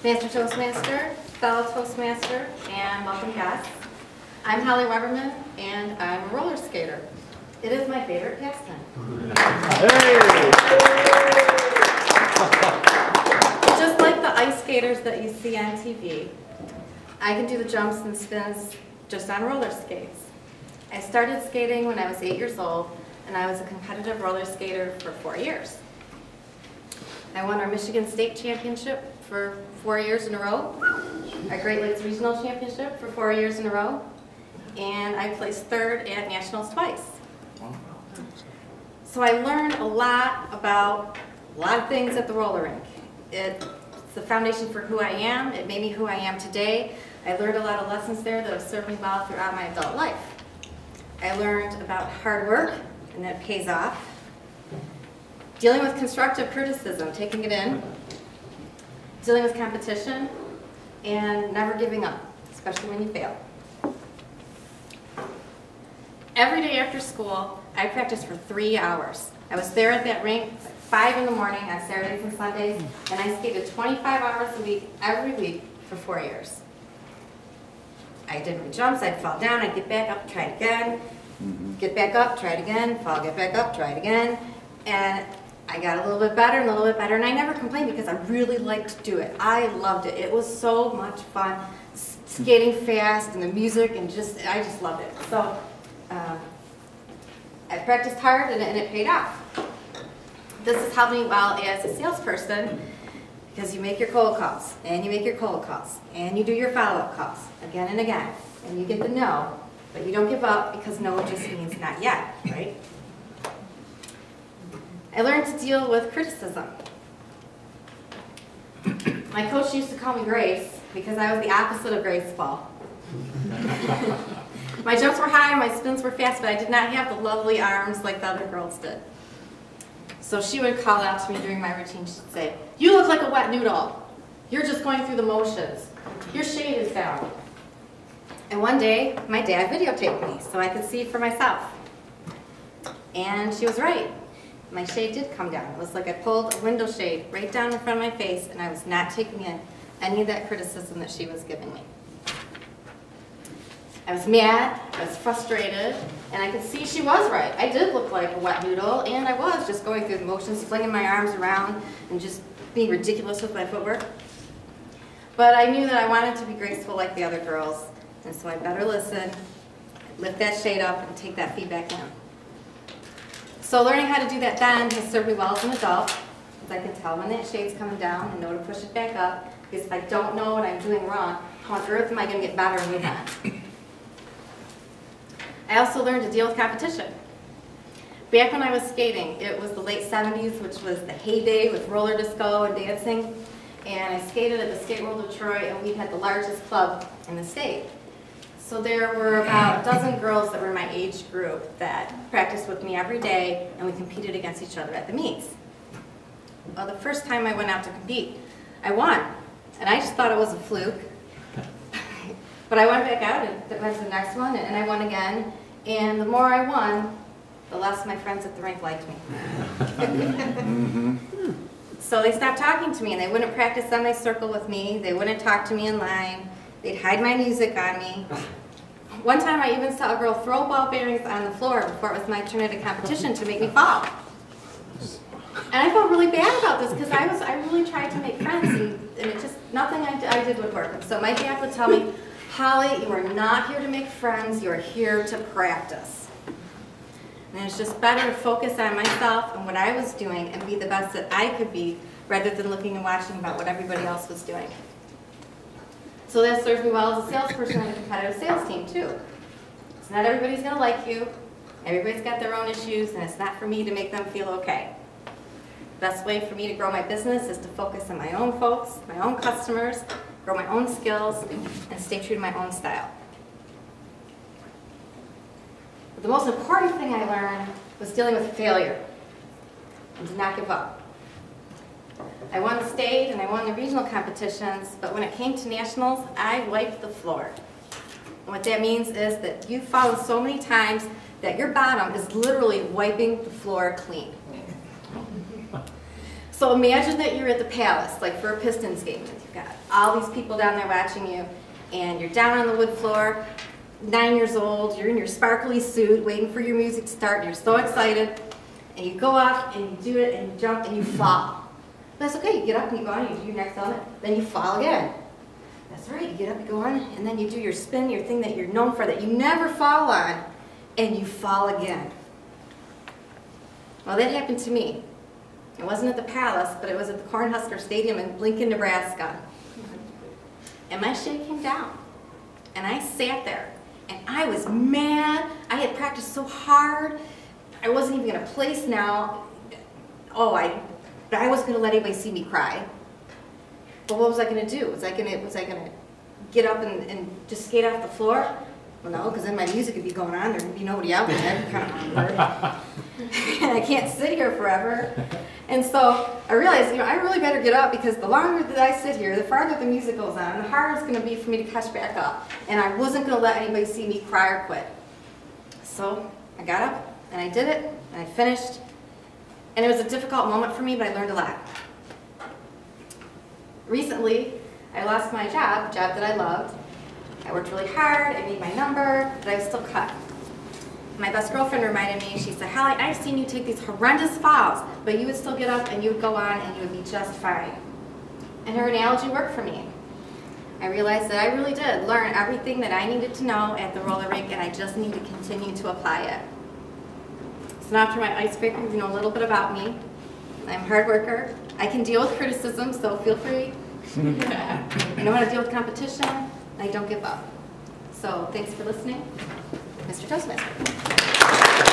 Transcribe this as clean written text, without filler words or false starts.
Master Toastmaster, fellow Toastmaster, and welcome guests. I'm Holly Weberman, and I'm a roller skater. It is my favorite pastime. Just like the ice skaters that you see on TV, I can do the jumps and spins just on roller skates. I started skating when I was 8 years old, and I was a competitive roller skater for 4 years. I won our Michigan State Championship for 4 years in a row, our Great Lakes Regional Championship for 4 years in a row, and I placed third at Nationals twice. So I learned a lot about a lot of things at the roller rink. It's the foundation for who I am. It made me who I am today. I learned a lot of lessons there that have served me well throughout my adult life. I learned about hard work, and that pays off. Dealing with constructive criticism, taking it in. Dealing with competition, and never giving up, especially when you fail. Every day after school, I practiced for 3 hours. I was there at that rink at 5 in the morning on Saturdays and Sundays, and I skated 25 hours a week, every week, for 4 years. I did my jumps, I'd fall down, I'd get back up, try it again, get back up, try it again, fall, get back up, try it again, and I got a little bit better and a little bit better, and I never complained because I really liked to do it. I loved it. It was so much fun, skating fast and the music, and I just loved it. So I practiced hard, and it paid off. This has helped me well as a salesperson because you make your cold calls, and you make your cold calls, and you do your follow-up calls again and again, and you get the no, but you don't give up because no just means not yet, right? I learned to deal with criticism. My coach used to call me Grace because I was the opposite of graceful. My jumps were high, my spins were fast, but I did not have the lovely arms like the other girls did. So she would call out to me during my routine. She'd say, "You look like a wet noodle. You're just going through the motions. Your shade is down." And one day, my dad videotaped me so I could see for myself. And she was right. My shade did come down. It was like I pulled a window shade right down in front of my face, and I was not taking in any of that criticism that she was giving me. I was mad, I was frustrated, and I could see she was right. I did look like a wet noodle, and I was just going through the motions, flinging my arms around, and just being ridiculous with my footwork. But I knew that I wanted to be graceful like the other girls, and so I better listen, lift that shade up, and take that feedback in. So learning how to do that then has served me well as an adult, because I can tell when that shade's coming down and know to push it back up, because if I don't know what I'm doing wrong, how on earth am I going to get better and move on? I also learned to deal with competition. Back when I was skating, it was the late 70s, which was the heyday with roller disco and dancing, and I skated at the Skate World Detroit, and we had the largest club in the state. So there were about a dozen girls that were my age group that practiced with me every day, and we competed against each other at the meets. Well, the first time I went out to compete, I won, and I just thought it was a fluke. But I went back out and went to the next one, and I won again, and the more I won, the less my friends at the rink liked me. So they stopped talking to me, and they wouldn't practice semicircle with me, they wouldn't talk to me in line, they'd hide my music on me. One time I even saw a girl throw ball bearings on the floor before it was my turn at a competition to make me fall. And I felt really bad about this because I really tried to make friends, and it just, nothing I did would work. And so my dad would tell me, "Holly, you are not here to make friends, you are here to practice." And it's just better to focus on myself and what I was doing and be the best that I could be rather than looking and watching about what everybody else was doing. So that serves me well as a salesperson on a competitive sales team too. So not everybody's going to like you, everybody's got their own issues, and it's not for me to make them feel okay. The best way for me to grow my business is to focus on my own folks, my own customers, grow my own skills, and stay true to my own style. But the most important thing I learned was dealing with failure and to not give up. I won the state and I won the regional competitions, but when it came to nationals, I wiped the floor. And what that means is that you've fallen so many times that your bottom is literally wiping the floor clean. So imagine that you're at the Palace, like for a Pistons game. You've got all these people down there watching you, and you're down on the wood floor, 9 years old, you're in your sparkly suit, waiting for your music to start, and you're so excited, and you go up, and you do it, and you jump, and you fall. That's okay, you get up and you go on, and you do your next element, then you fall again. That's right, you get up, you go on, and then you do your spin, your thing that you're known for, that you never fall on, and you fall again. Well, that happened to me. It wasn't at the Palace, but it was at the Cornhusker Stadium in Lincoln, Nebraska. And my shit came down. And I sat there, and I was mad. I had practiced so hard. I wasn't even going to place now. Oh, I wasn't going to let anybody see me cry. But what was I going to do? Was I going to get up and just skate off the floor? Well, no, because then my music would be going on. There would be nobody out there. Kind of awkward. And I can't sit here forever. And so I realized, I really better get up, because the longer that I sit here, the farther the music goes on, the harder it's going to be for me to catch back up. And I wasn't going to let anybody see me cry or quit. So I got up, and I did it, and I finished. And it was a difficult moment for me, but I learned a lot. Recently, I lost my job, a job that I loved. I worked really hard, I made my number, but I was still cut. My best girlfriend reminded me, she said, Hallie, I've seen you take these horrendous falls, but you would still get up and you would go on and you would be just fine. And her analogy worked for me. I realized that I really did learn everything that I needed to know at the roller rink, and I just need to continue to apply it. So now, after my icebreaker, you know a little bit about me. I'm a hard worker. I can deal with criticism, so feel free. I know how to deal with competition, and I don't give up. So thanks for listening. Mr. Toastmaster.